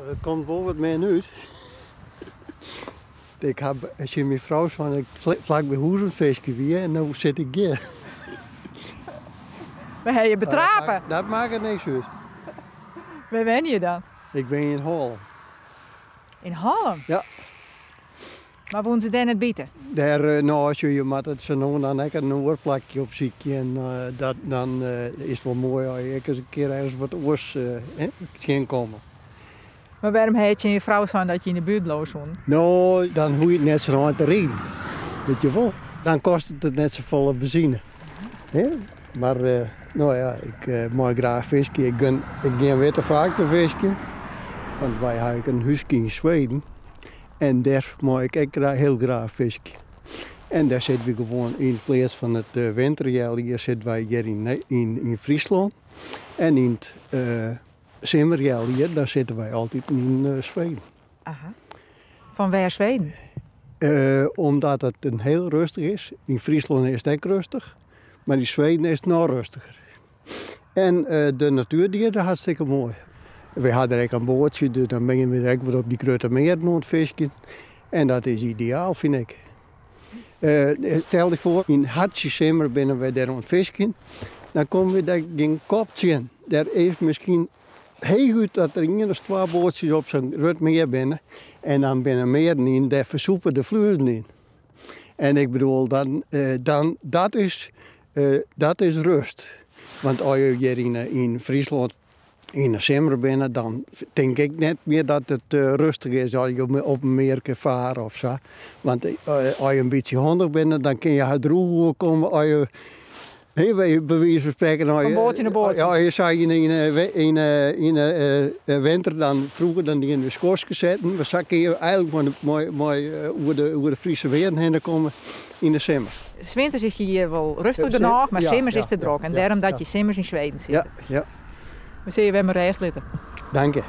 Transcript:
het komt wel wat meer uit. Ik heb, als je mijn vrouw van ik vlak bij huis een visje weer en nu zit ik hier. We hebben je betrapen. Dat maakt het niks uit. Waar ben je dan? Ik ben in Holland. In Holland? Ja. Maar wonen ze daar net bieden? Daar, nou, als je moet het zo noemen, dan heb ik een oorplakje op ziekje en dan is het wel mooi als je eens een keer ergens wat oors kan komen. Maar waarom heet je en je vrouw zo dat je in de buurt bloos woont? Nou, dan hoef je het net zo aan te rijden. Weet je wel? Dan kost het net zoveel benzine. He? Maar, nou ja, ik mag graag visje. Ik ga weer te vaak te visje. Want wij hebben een huisje in Zweden. En daar mag ik heel graag visje. En daar zitten we gewoon in plaats van het winterjaar. Hier zitten wij hier in Friesland. En in het zomerjaar hier, daar zitten wij altijd in Zweden. Aha. Van waar Zweden? Omdat het een heel rustig is. In Friesland is het ook rustig. Maar in Zweden is het nog rustiger. En de natuur die is hartstikke mooi. We hadden er een bootje, dus dan ben je weer op die grote meer aan het visje. En dat is ideaal, vind ik. Stel je voor, in hartje zomer binnen we daar aan het visje. Dan komen we daar geen kopje in. Er is misschien heel goed dat er in twee bootjes op zo'n groot meer binnen. En dan binnen meer in, daar versoepen de vluchten in. En ik bedoel, dat is rust. Want als je hier in Friesland in de zomer bent, dan denk ik net meer dat het rustig is als je op een meer kan varen of zo. Want als je een beetje handig bent, dan kun je uit roer komen als je... bij wijze van spreken, van bootje naar bootje. Ja, je zou in de winter dan vroeger dan die in de skors zetten. Maar zo kun je eigenlijk mooi over de Friese weer heen komen in de zomer. 'S Winters is je hier wel rustig genoeg, maar simmers is te druk. En daarom dat je simmers in Zweden zit. Ja. We zien je weer maar reis litten. Dank je.